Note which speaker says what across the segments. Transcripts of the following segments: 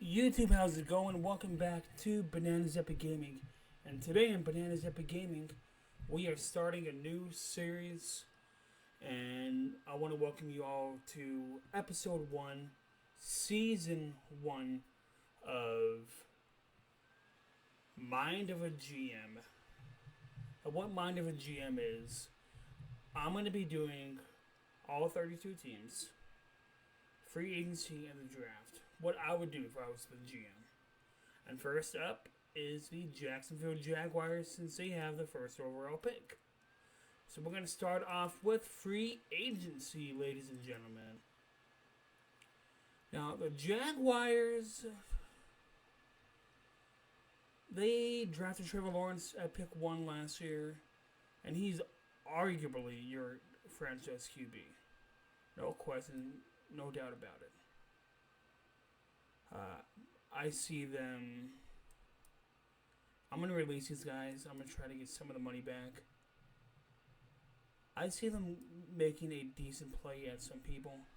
Speaker 1: YouTube, how's it going? Welcome back to Bananas Epic Gaming. And today in Bananas Epic Gaming, we are starting a new series. And I want to welcome you all to Episode 1, Season 1 of Mind of a GM. And what Mind of a GM is, I'm going to be doing all 32 teams, free agency, and the draft. What I would do if I was the GM. And first up is the Jacksonville Jaguars, since they have the first overall pick. So we're going to start off with free agency, ladies and gentlemen. Now, the Jaguars, they drafted Trevor Lawrence at pick 1 last year, and he's arguably your franchise QB. No question, no doubt about it. I see them. I'm going to release these guys. I'm going to try to get some of the money back. I see them making a decent play at some people.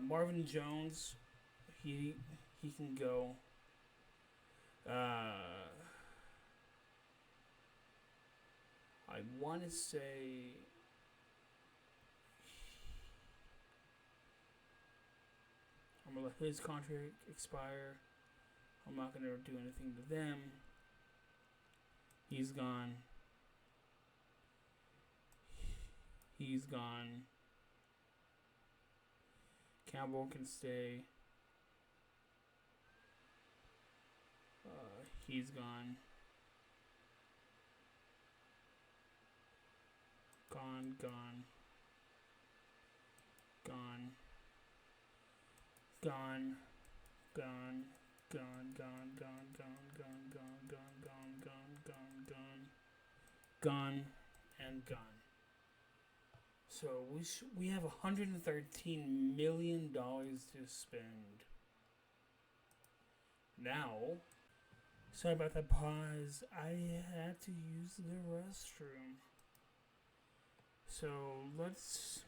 Speaker 1: Marvin Jones, he can go. I want to say. I'm going to let his contract expire. I'm not going to do anything to them. He's gone. He's gone. Campbell can stay. He's gone. Gone. Gone and gone. So we have $113 million to spend. Now, sorry about that pause. I had to use the restroom. So let's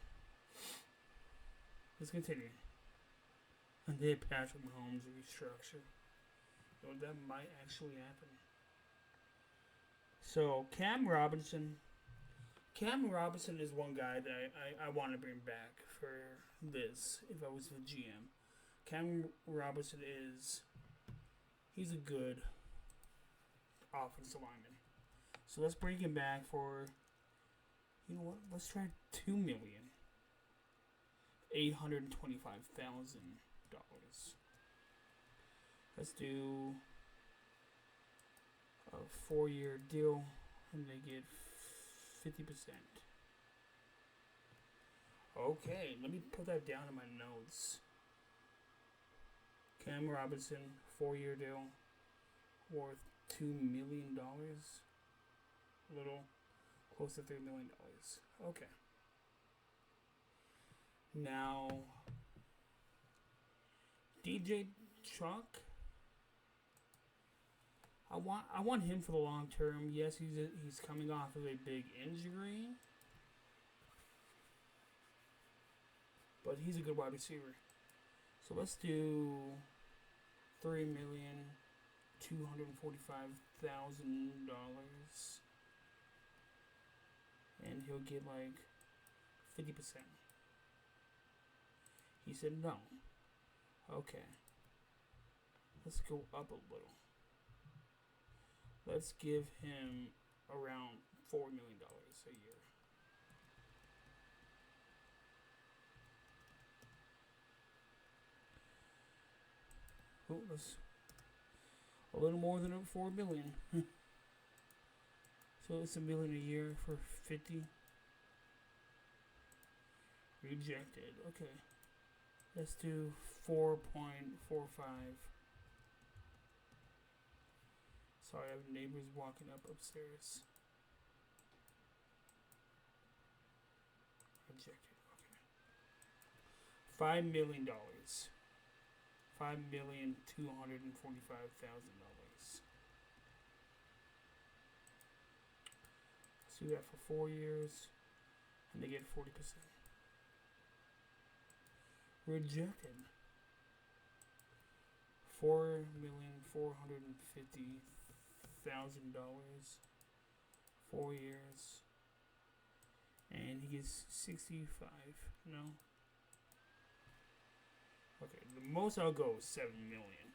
Speaker 1: continue. And they Patrick Mahomes restructure. So that might actually happen. So Cam Robinson is one guy that I want to bring back for this if I was the GM. Cam Robinson he's a good offensive lineman. So let's bring him back for, you know what? Let's try $2,825,000. Let's do a 4-year deal, and they get 50%. Okay, let me put that down in my notes. Cam Robinson, 4-year deal, worth $2 million. A little close to $3 million. Okay. Now, DJ Chark. I want him for the long term. Yes, he's coming off of a big injury, but he's a good wide receiver. So let's do $3,245,000, and he'll get like 50%. He said no. Okay. Let's go up a little. Let's give him around $4 million a year. Oh, that's a little more than $4 million. So it's $1 million a year for 50. Rejected. Okay. Let's do 4.45. Sorry, I have neighbors walking up upstairs. Rejected. Okay. $5 million. $5,245,000. Let's do that for 4 years, and they get 40%. Rejected. $4,450,000, 4 years, and he gets 65. No. Okay, the most I'll go is $7 million.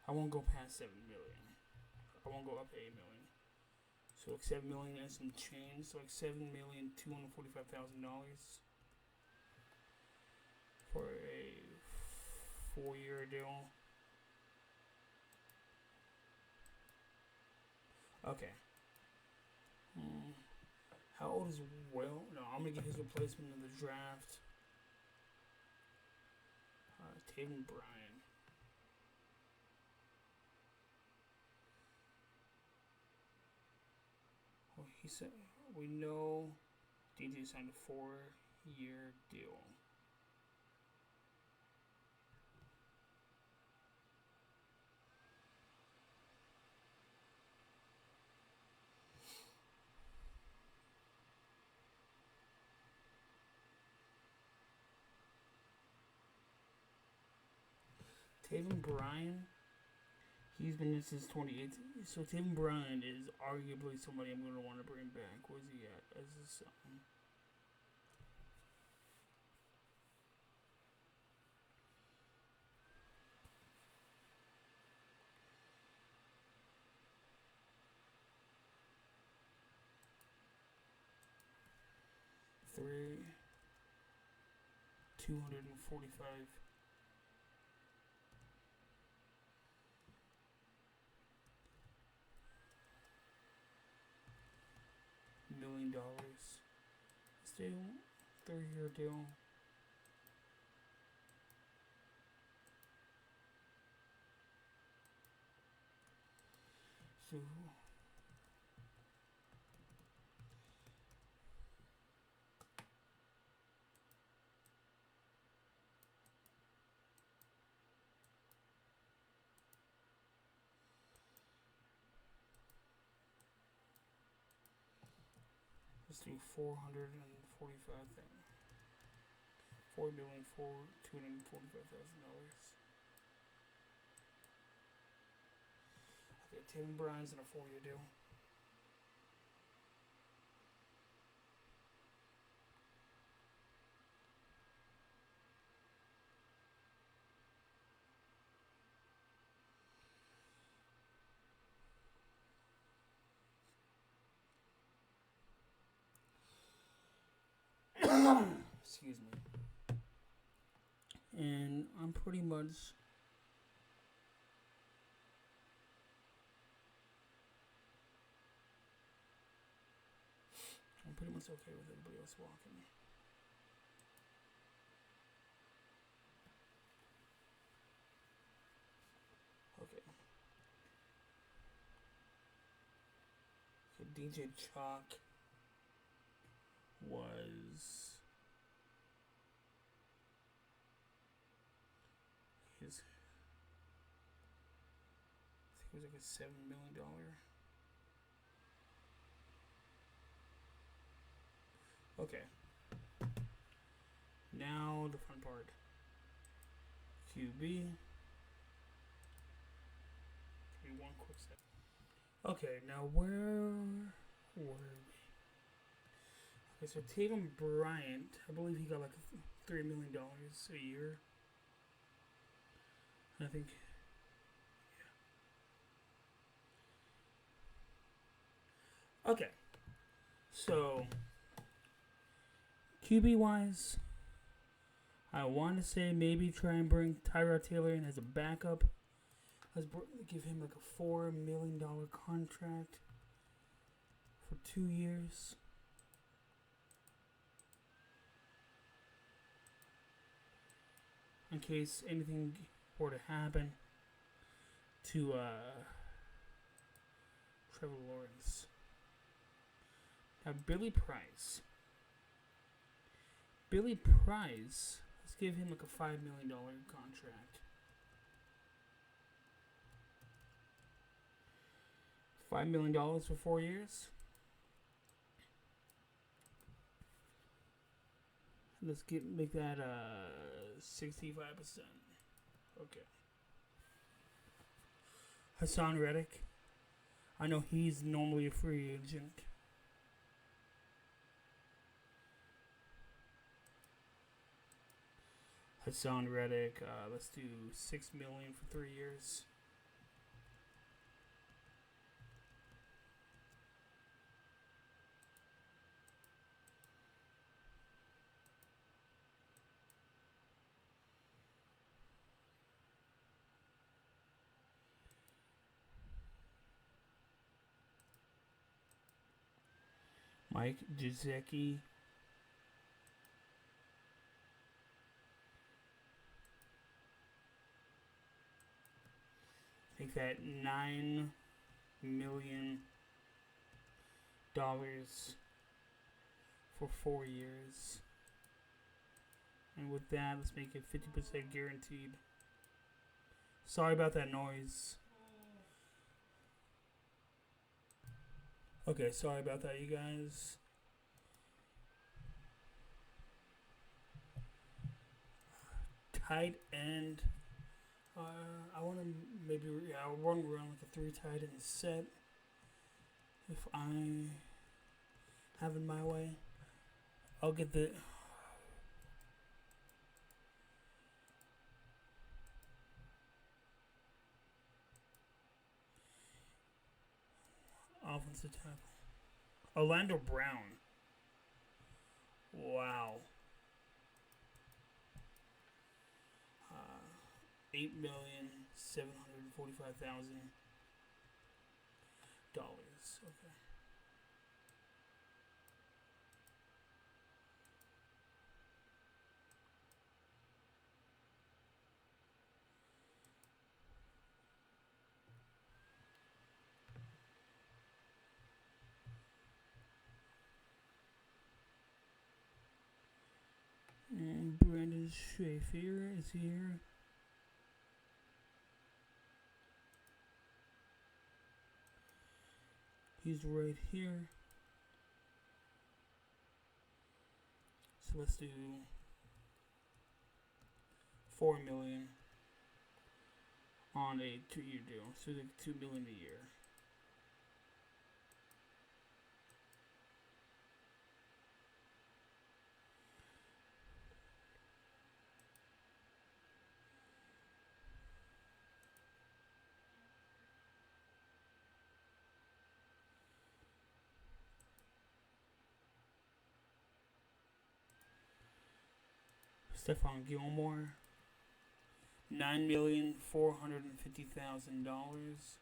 Speaker 1: I won't go past 7 million. I won't go up to 8 million. So like 7 million and some change. So like $7,245,000 for a 4-year deal. Okay. How old is Will? No, I'm gonna get his replacement in the draft. Taven Bryan. Well, he said we know DJ signed a 4-year deal. Taven Bryan, he's been in since 2018. So Taven Bryan is arguably somebody I'm going to want to bring back. Where's he at? As his son. $245 million. Still 3-year deal. So let's do 445,000. $4,245,000. Okay, Taven Bryan's in a 4-year deal. Excuse me. And I'm pretty much okay with everybody else walking. Okay. So DJ Chark was his, I think it was like a $7 million. Okay. Now the fun part. QB. Give me one quick second. Okay, now where were we? Okay, so Taven Bryan, I believe he got like $3 million a year. I think, yeah. Okay, so QB wise, I want to say maybe try and bring Tyrod Taylor in as a backup. Let's give him like a $4 million contract for 2 years. In case anything were to happen to Trevor Lawrence. Now Billy Price, let's give him like a $5 million contract. $5 million for 4 years. Let's make that 65%. Okay. Haason Reddick. I know he's normally a free agent. Haason Reddick. Let's do $6 million for 3 years. Mike Gesicki. Make that $9 million for 4 years. And with that, let's make it 50% guaranteed. Sorry about that noise. Okay, sorry about that, you guys. Tight end. I want to maybe I'll run around like a 3 tight end set if I have it my way. I'll get the offensive tackle. Orlando Brown. Wow. $8,745,000. Okay. And Brandon Schaefer is here. He's right here. So let's do $4 million on a 2-year deal. So like $2 million a year. Stephon Gilmore, $9,450,000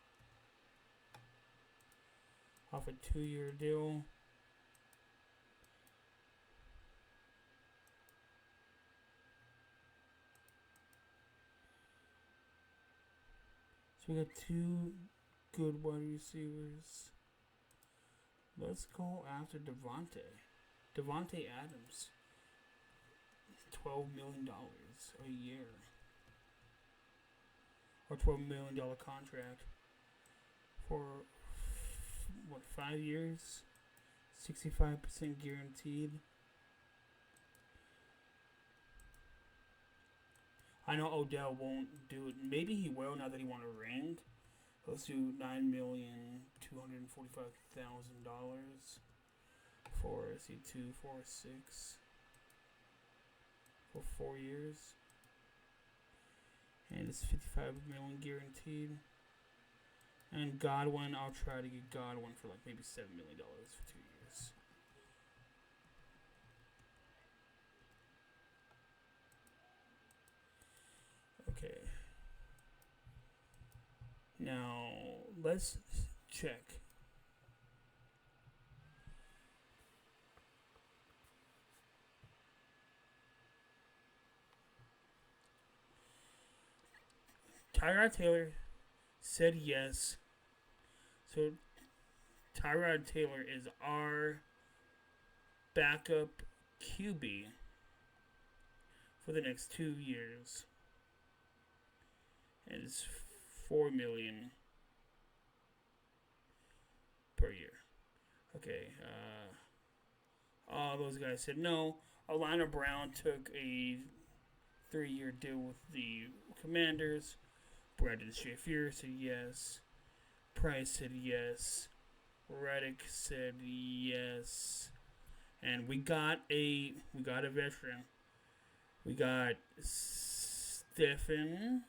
Speaker 1: off a 2-year deal. So we got 2 good wide receivers. Let's go after Devontae Adams. $12 million a year, or $12 million contract for what, 5 years, 65% guaranteed. I know Odell won't do it. Maybe he will now that he won a ring. Let's do $9,245,000 for 2, 4, 6. For 4 years, and it's $55 million guaranteed. And Godwin, I'll try to get Godwin for like maybe $7 million for 2 years. Okay. Now let's check. Tyrod Taylor said yes. So Tyrod Taylor is our backup QB for the next 2 years. And it's $4 million. per year. Okay. All those guys said no. Alana Brown took a 3-year deal with the Commanders. Brandon Schaefer said yes. Price said yes. Reddick said yes. And we got a veteran. We got Stephon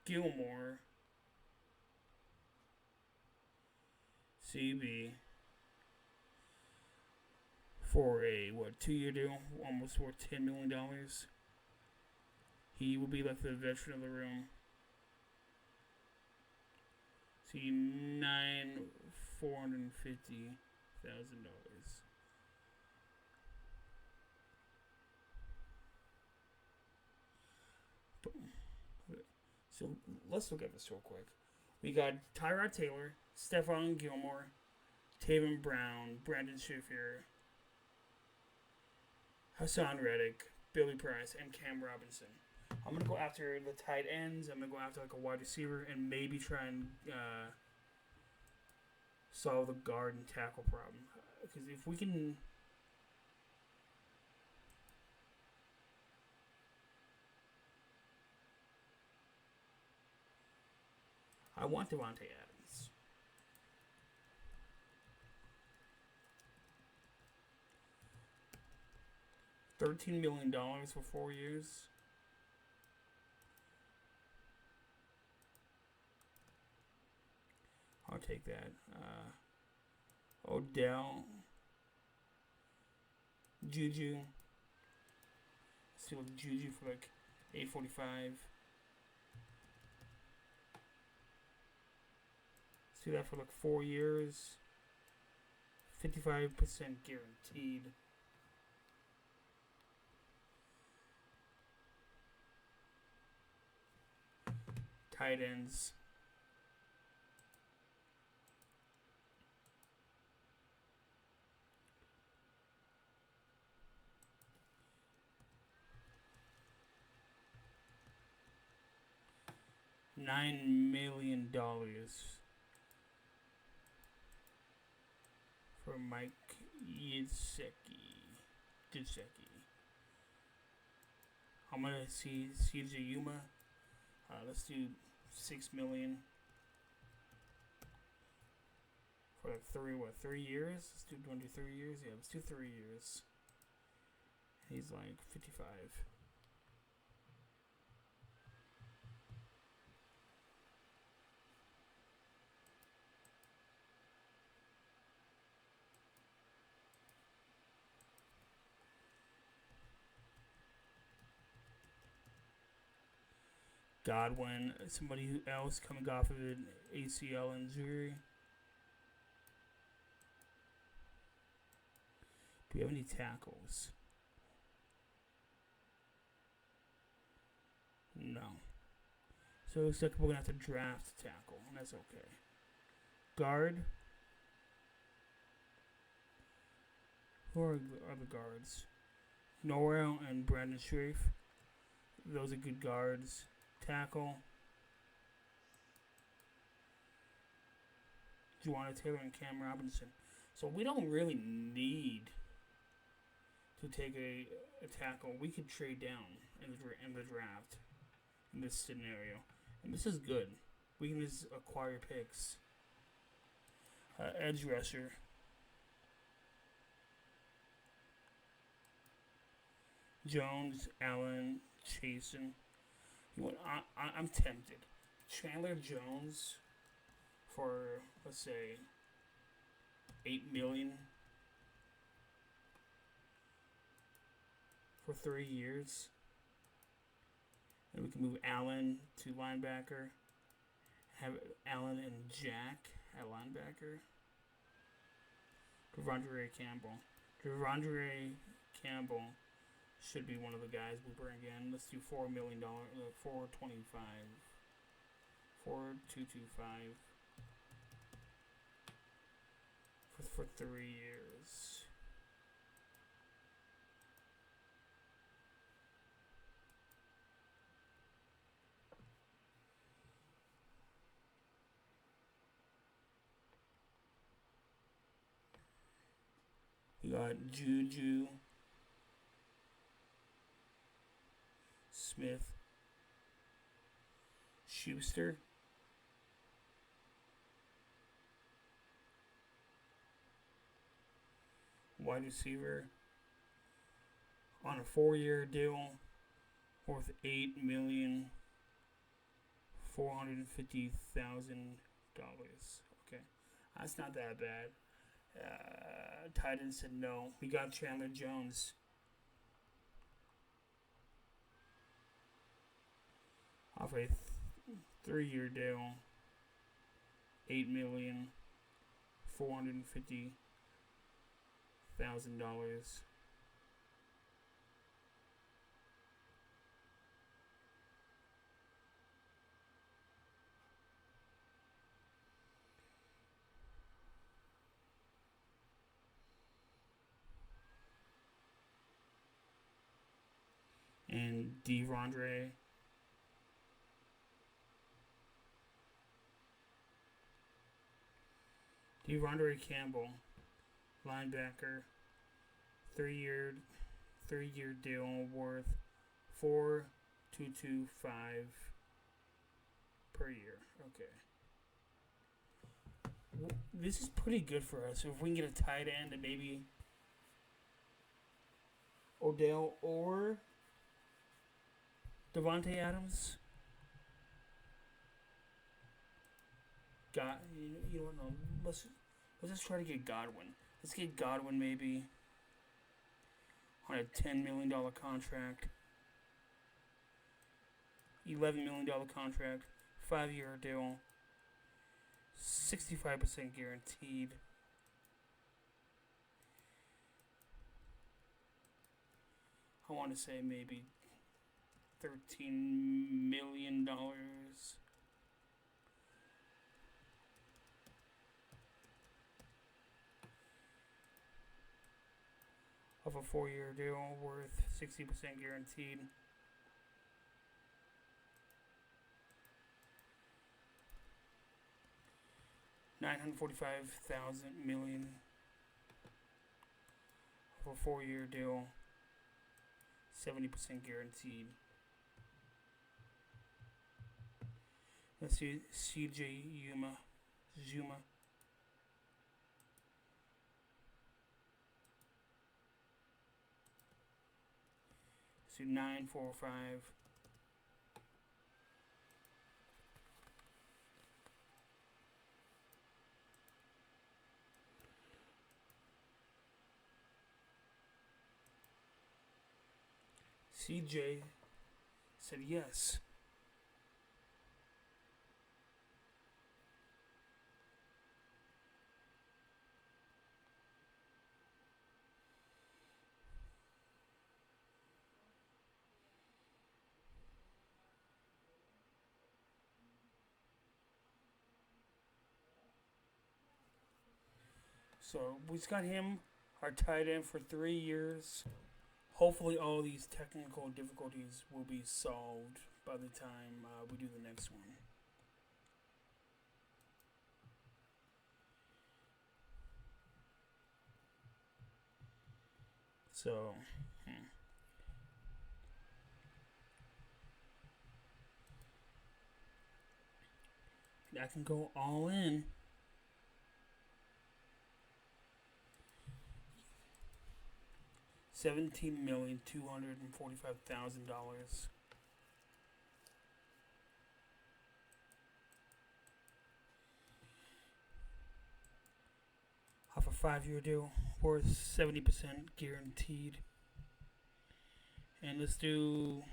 Speaker 1: Gilmore CB for a 2-year deal, almost worth $10 million. He will be like the veteran of the room. See, $450,000. So let's look at this real quick. We got Tyrod Taylor, Stephon Gilmore, Taven Bryan, Brandon Schaefer, Haason Reddick, Billy Price, and Cam Robinson. I'm going to go after the tight ends. I'm going to go after like a wide receiver and maybe try and solve the guard and tackle problem. Because if we can... I want Devontae Adams. $13 million for 4 years. I'll take that. Odell. JuJu. Let's see what JuJu for like $845. See that for like 4 years. 55% guaranteed. Tight ends. $9 million for Mike Gesicki. I'm gonna see Uzomah. Let's do $6 million for like 3 years. Let's do 3 years. Yeah, let's do 3 years. He's like 55. Godwin, somebody else coming off of an ACL injury. Do we have any tackles? No. So it looks like we're going to have to draft a tackle, and that's okay. Guard. Who are the guards? Noel and Brandon Scherff. Those are good guards. Tackle. Juwan Taylor and Cam Robinson. So we don't really need to take a tackle. We could trade down in the draft in this scenario. And this is good. We can just acquire picks. Edge rusher. Jones, Allen, Haason. I'm tempted. Chandler Jones for, let's say, $8 million for 3 years. And we can move Allen to linebacker. Have Allen and Jack at linebacker. Devondre Campbell should be one of the guys we bring in. Let's do $4 million, $425, $4,225 for 3 years. Got JuJu Smith-Schuster. Wide receiver on a 4-year deal worth $8,450,000. Okay, that's not that bad. Titan said no. We got Chandler Jones. Off a 3-year deal, $8,450,000. And Devondre Campbell, linebacker, 3-year deal worth $4,225 per year. Okay, this is pretty good for us. If we can get a tight end and maybe Odell or Davante Adams. You don't know. Let's just try to get Godwin. Let's get Godwin maybe on a $10 million contract, $11 million contract, 5-year deal, 65% guaranteed. I want to say maybe $13 million. Of a 4-year deal worth 60% guaranteed. $945,000 of a 4-year deal, 70% guaranteed. Let's see, Uzomah. So 945. CJ said yes. So we've got him, our tight end, for 3 years. Hopefully all these technical difficulties will be solved by the time we do the next one. So, I can go all in. $17,245,000. Off a 5-year deal, worth 70% guaranteed. And let's do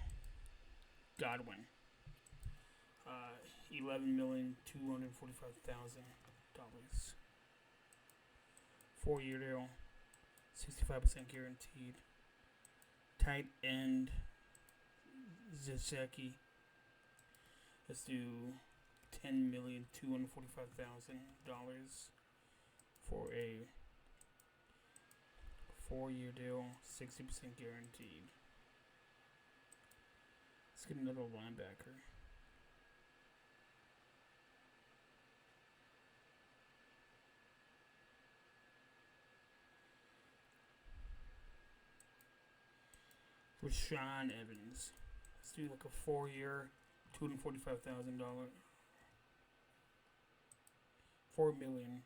Speaker 1: Godwin. $11,245,000. 4-year deal. 65% guaranteed. Tight end Gesicki. Let's do $10,245,000 for a 4-year deal, 60% guaranteed. Let's get another linebacker. Rashaan Evans. Let's do like a 4-year, $245,000. $4 million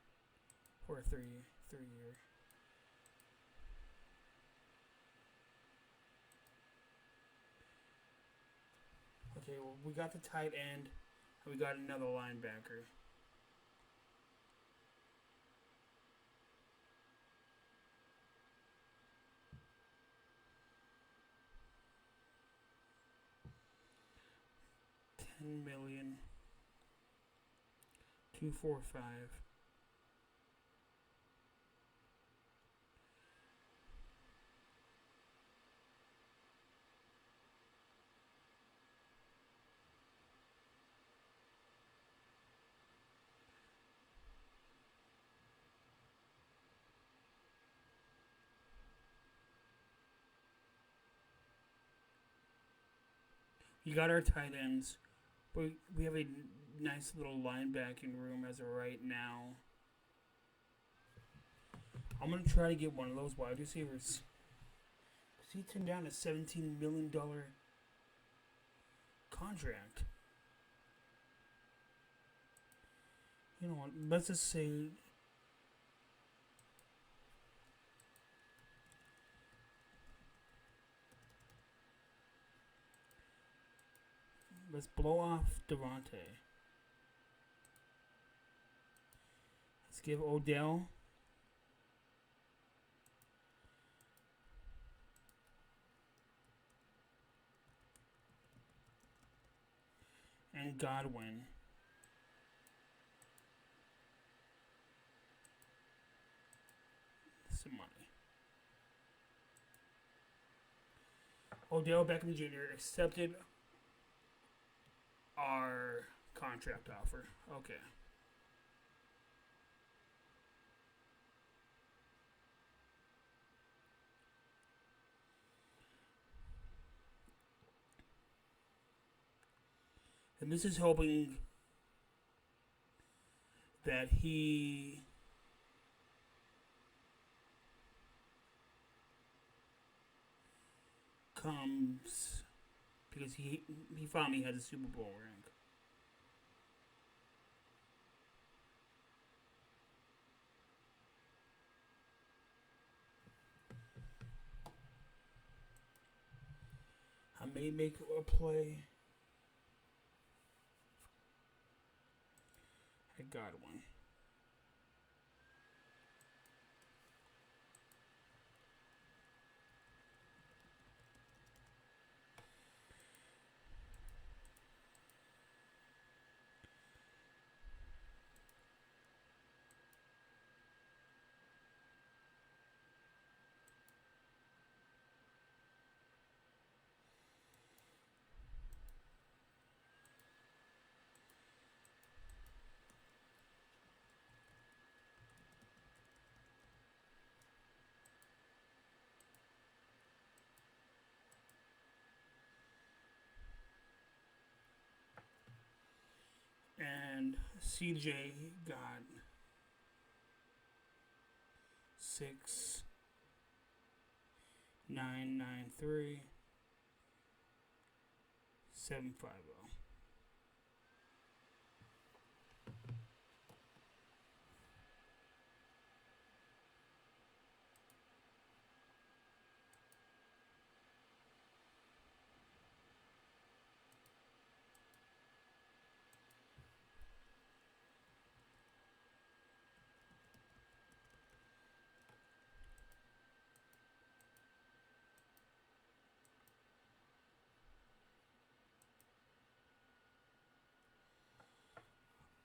Speaker 1: for a three-year. Okay, well, we got the tight end, and we got another linebacker. $10 million. 245. You got our tight ends. We have a nice little linebacking room as of right now. I'm going to try to get one of those wide receivers. Because he turned down a $17 million contract. You know what? Let's just say... Let's blow off Devontae. Let's give Odell. And Godwin. Some money. Odell Beckham Jr. accepted our contract offer. Okay. And this is hoping that he comes because he finally has a Super Bowl ring. I may make a play. I got one. And CJ got 6,993,750.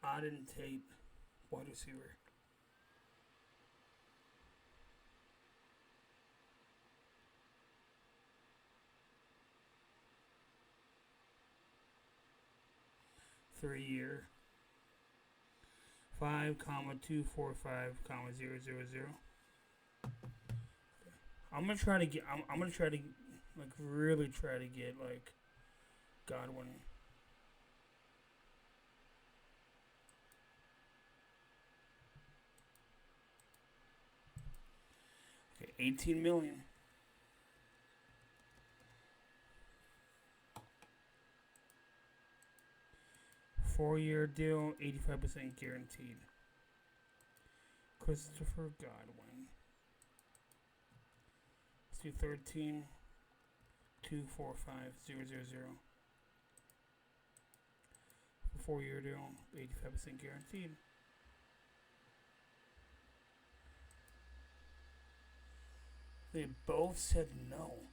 Speaker 1: Auden Tate, wide receiver. Three-year. 5,245,000. I'm gonna try to get. I'm gonna try to like really try to get like Godwin. Okay, 18 million. 4-year deal, 85% guaranteed. Christopher Godwin. Let's do 13 245 000. 4-year deal, 85% guaranteed. They both said no.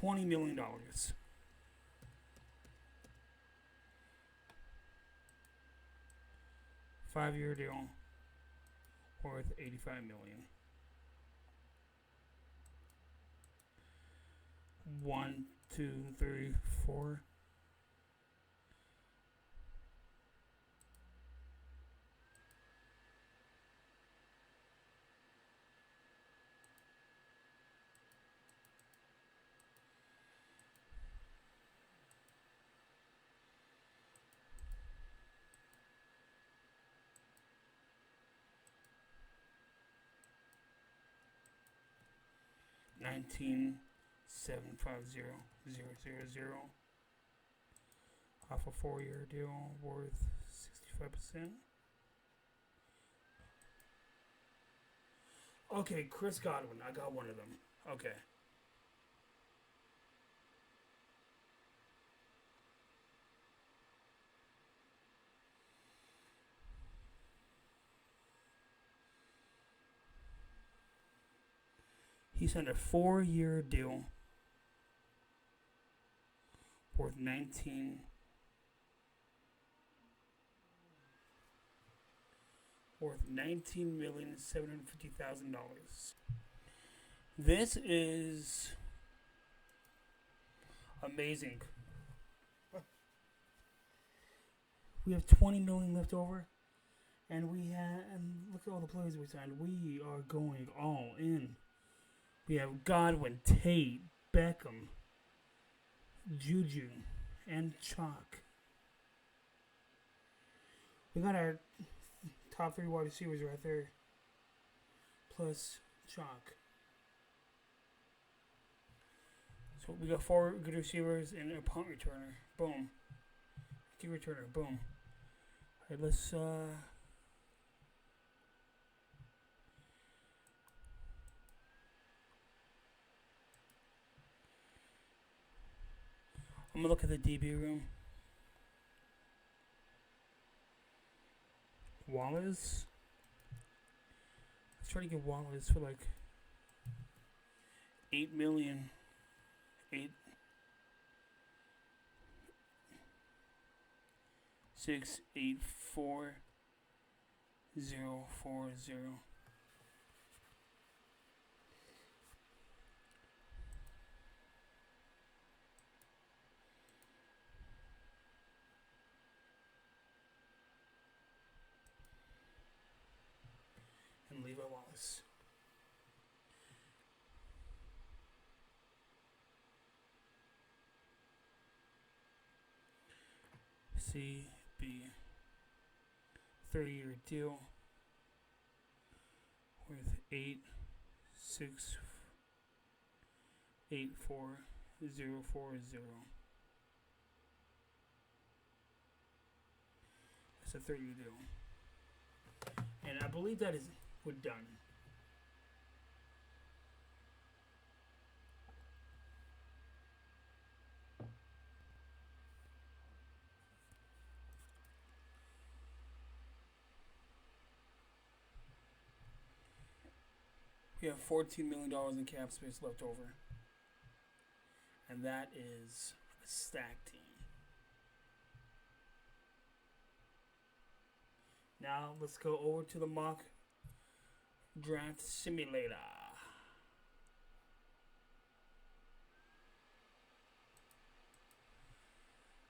Speaker 1: $20 million. 5-year deal worth $85 million. 1, 2, 3, 4. $19,750,000 off a 4-year deal worth 65%. Okay, Chris Godwin. I got one of them. Okay. He signed a 4-year deal worth $19,750,000. This is amazing. We have $20 million left over, and look at all the players we signed. We are going all in. We have Godwin, Tate, Beckham, JuJu, and Chark. We got our top 3 wide receivers right there, plus Chark. So we got 4 good receivers and a punt returner. Boom. Key returner. Boom. All right, let's I'm gonna look at the DB room. Wallace. Let's try to get Wallace for like $8 million. 8684040. And Levi Wallace. CB 30-year deal worth 8684040. That's a 30-year deal. And I believe that is we're done. We have $14 million in cap space left over. And that is a stack team. Now let's go over to the mock draft simulator.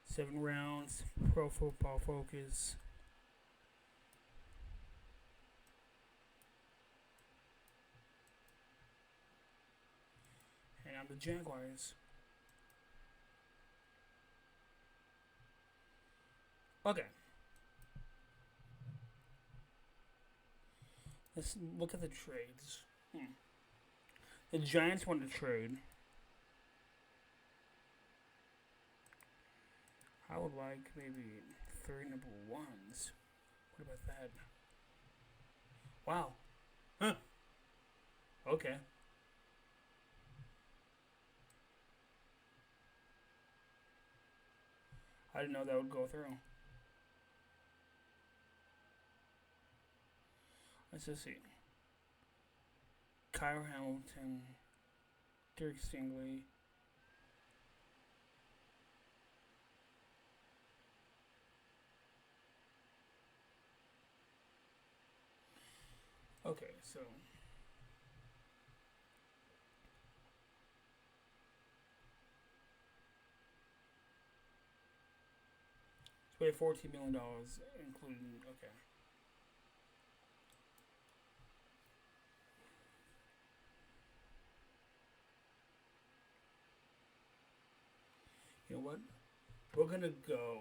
Speaker 1: Seven rounds, Pro Football Focus. And I'm the Jaguars. Okay. Let's look at the trades. The Giants want to trade. I would like maybe 3 number 1s. What about that? Wow. Huh. Okay. I didn't know that would go through. Let's just see. Kyle Hamilton, Derek Stingley. Okay, so we have $14 million, including okay. You know what? We're gonna go.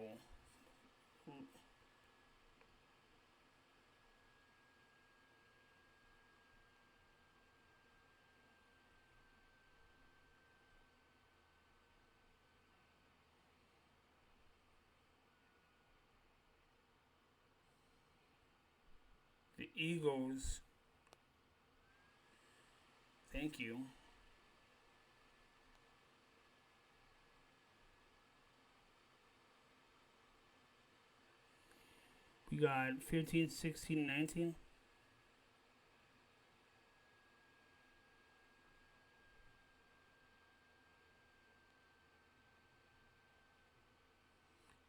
Speaker 1: The Eagles. Thank you. We got 15, 16, 19.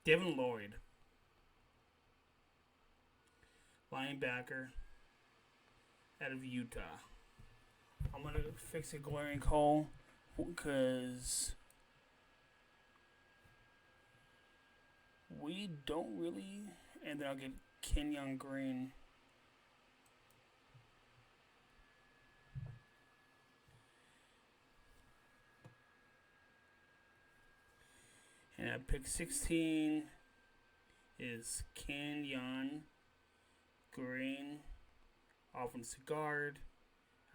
Speaker 1: Devin Loyd. Linebacker out of Utah. I'm going to fix a glaring hole because we don't really... And then I'll get Kenyon Green. And at pick 16 is Kenyon Green, offensive guard,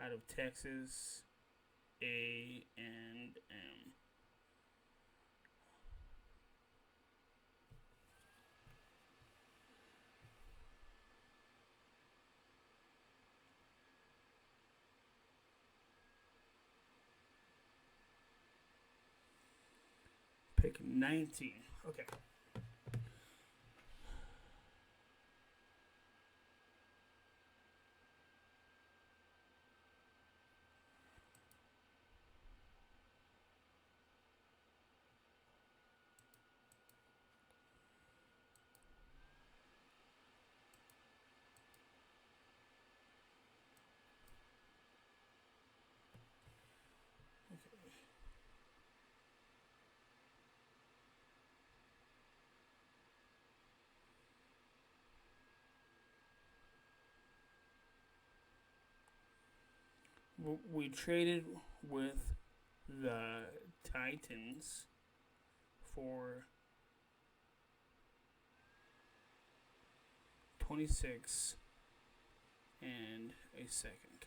Speaker 1: out of Texas A&M. Pick 19. Okay. We traded with the Titans for 26 and a second.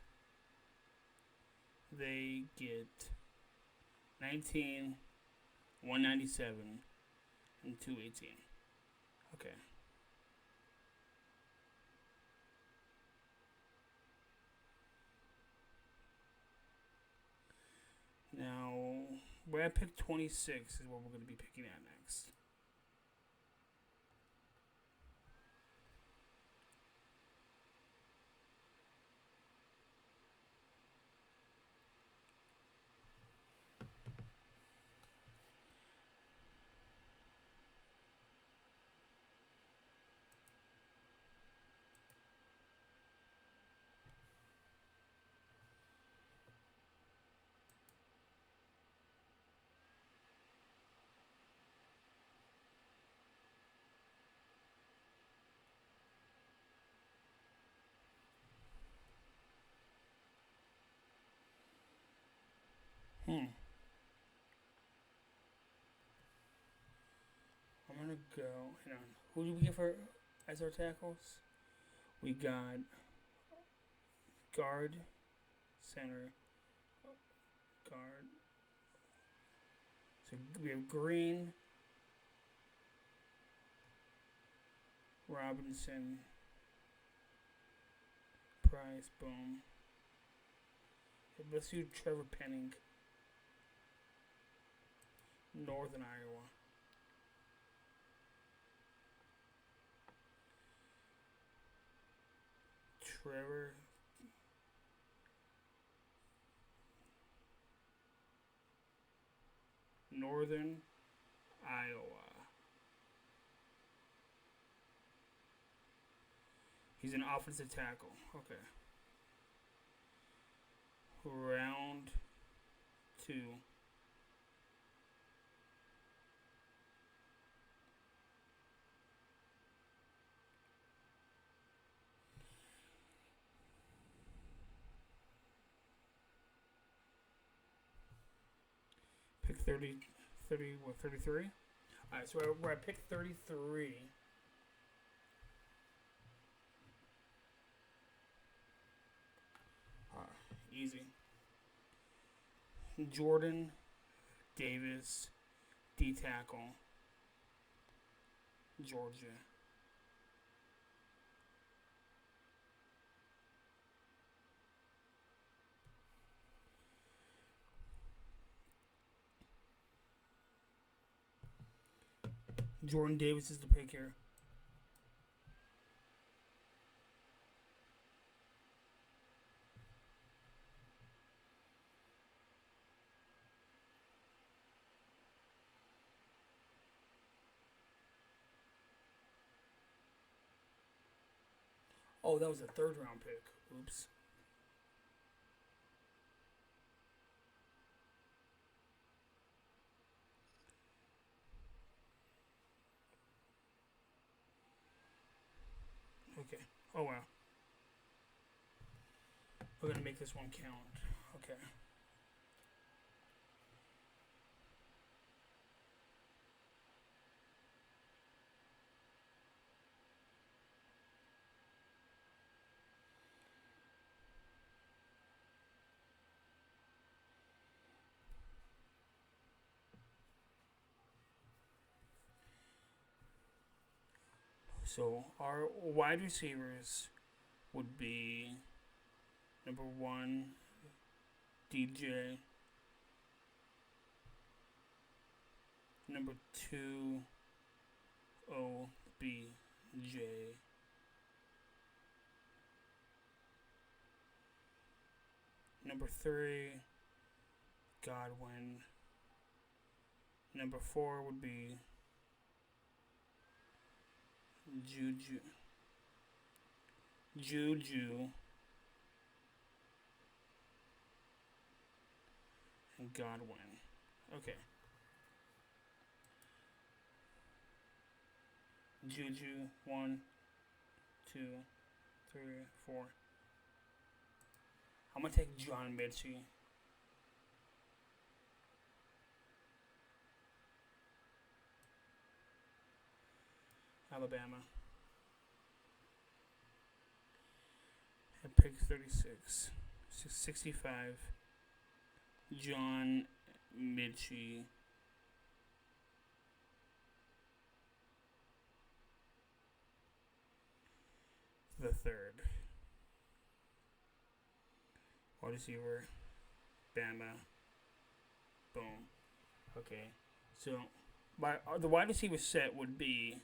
Speaker 1: They get 19, 197, and 218. Okay. Now, where I picked 26 is what we're going to be picking at next. I'm gonna go. Hang on. Who did we get for as our tackles? We got guard, center, guard. So we have Green, Robinson, Price, boom. Let's do Trevor Penning, Northern Iowa. Trevor Northern Iowa. He's an offensive tackle. Okay. Round 2. Pick 33? Alright, so we're at pick 33. Easy. Jordan Davis, D tackle, Georgia. Jordan Davis is the pick here. Oh, that was a 3rd round pick. Oops. Okay. Oh, wow. We're going to make this one count. Okay. So our wide receivers would be number 1, DJ. Number 2, OBJ. Number 3, Godwin. Number 4 would be JuJu and Godwin. Okay. JuJu, 1, 2, 3, 4. I'm gonna take John Metchie. Alabama. At pick 36. 65. John Metchie. The 3rd. Wide receiver. Bama. Boom. Okay. So, the wide receiver set would be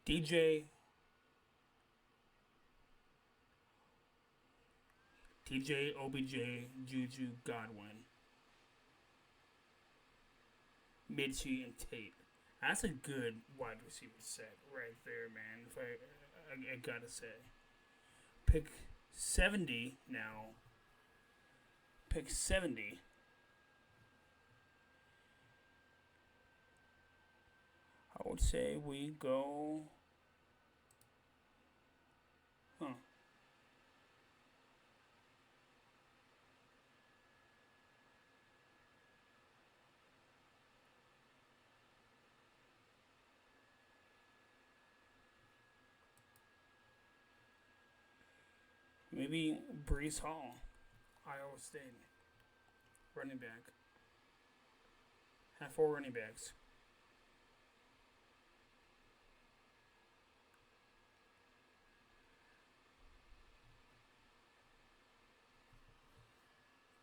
Speaker 1: DJ, OBJ, JuJu, Godwin, Metchie, and Tate. That's a good wide receiver set right there, man. If I gotta say. Pick 70 now. Pick 70. I would say we go. Huh. Maybe Brees Hall, Iowa State, running back. Have 4 running backs.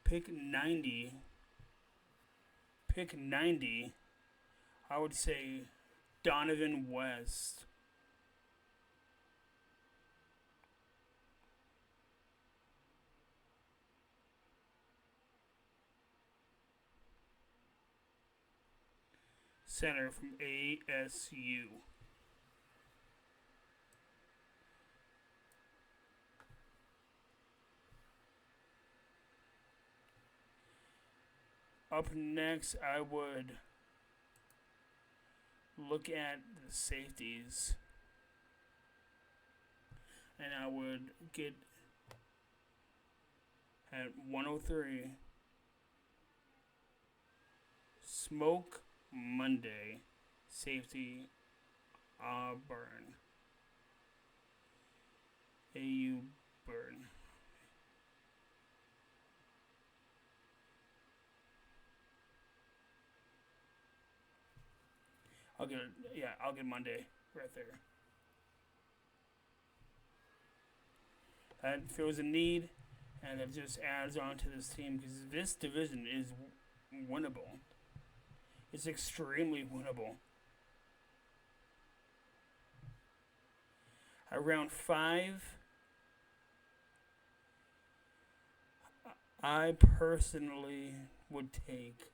Speaker 1: Pick 90. Pick 90. I would say Donovan West. Center from ASU. Up next, I would look at the safeties. And I would get at 103 Smoke Monday, safety, Auburn. AU Burn. I'll get Monday right there. That fills a need, and it just adds on to this team because this division is winnable. It's extremely winnable. At round 5, I personally would take.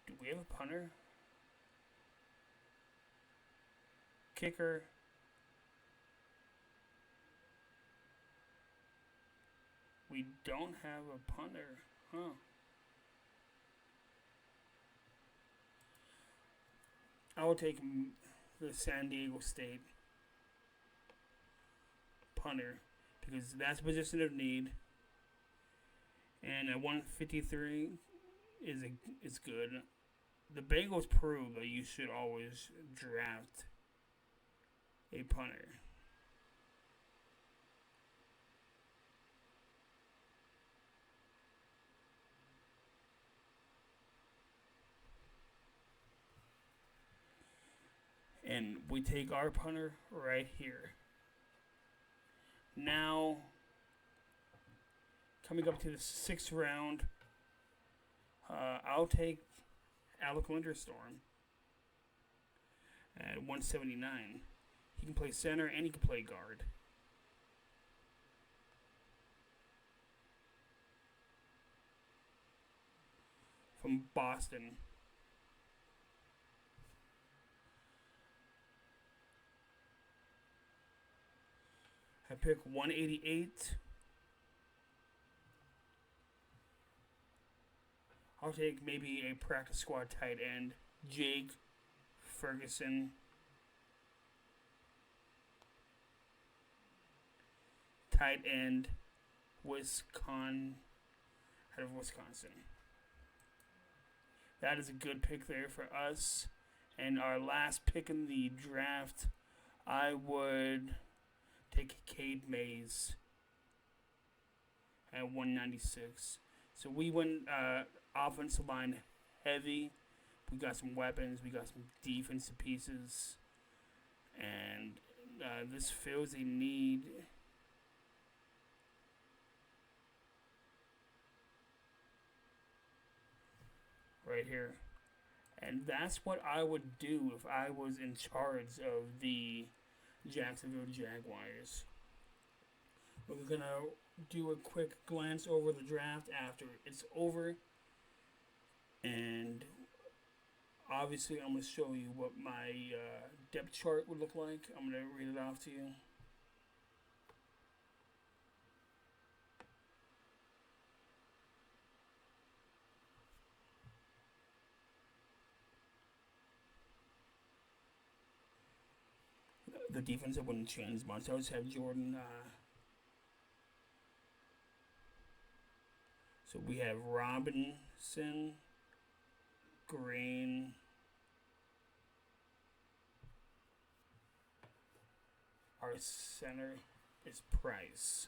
Speaker 1: Do we have a punter? Kicker. We don't have a punter, huh? I will take the San Diego State punter because that's a position of need, and at 153 is good. The Bengals prove that you should always draft a punter. And we take our punter right here. Now, coming up to the 6th round, I'll take Alec Linderstorm at 179. He can play center and he can play guard. From Boston. I pick 188. I'll take maybe a practice squad tight end, Jake Ferguson. Tight end, out of Wisconsin. That is a good pick there for us. And our last pick in the draft, I would take Cade Mays at 196. So we went offensive line heavy. We got some weapons. We got some defensive pieces. And this fills a need. Right here. And that's what I would do if I was in charge of the Jacksonville Jaguars. We're going to do a quick glance over the draft after it's over. And obviously I'm going to show you what my depth chart would look like. I'm going to read it off to you. The defense I wouldn't change much. I always have Jordan. So we have Robinson, Green, our center is Price.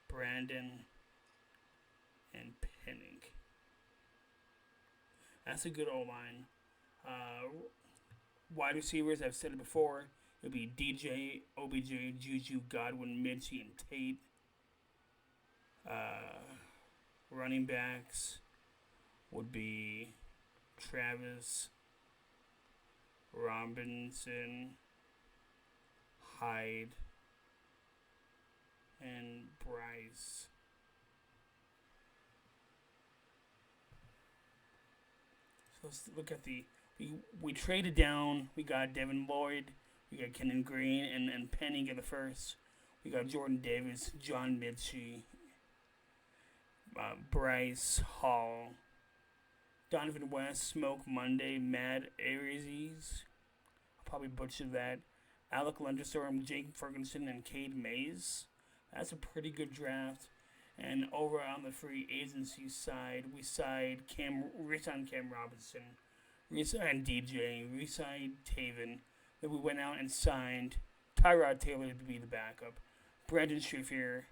Speaker 1: Brandon and Penning. That's a good O-line. Wide receivers, I've said it before, it'll be DJ, OBJ, JuJu, Godwin, Metchie, and Tate. Running backs would be Travis, Robinson, Hyde, and Bryce. So let's look at we traded down. We got Devin, Loyd, we got Kenyon Green, and Penning in the first. We got Jordan Davis, John Metchie, Bryce Hall, Donovan West, Smoke Monday, Mad Aries. I'll probably butcher that. Alec Lunderstorm, Jake Ferguson, and Cade Mays. That's a pretty good draft. And over on the free agency side, we signed re-signed Cam Robinson, re-signed DJ, re-signed Taven. Then we went out and signed Tyrod Taylor to be the backup, Brandon Scherff,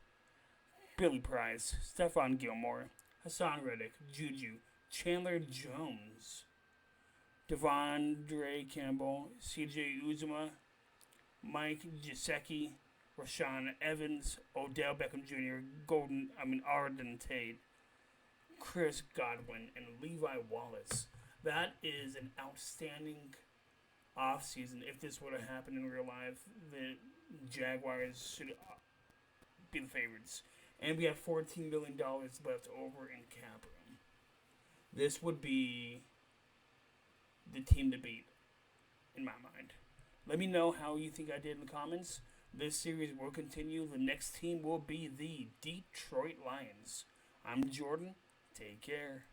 Speaker 1: Billy Price, Stephon Gilmore, Haason Reddick, JuJu, Chandler Jones, Devondre Campbell, CJ Uzomah, Mike Gesicki, Rashaan Evans, Odell Beckham WR, Auden Tate, Chris Godwin, and Levi Wallace. That is an outstanding offseason. If this would have happened in real life, the Jaguars should be the favorites. And we have $14 million left over in cap room. This would be the team to beat, in my mind. Let me know how you think I did in the comments. This series will continue. The next team will be the Detroit Lions. I'm Jordan. Take care.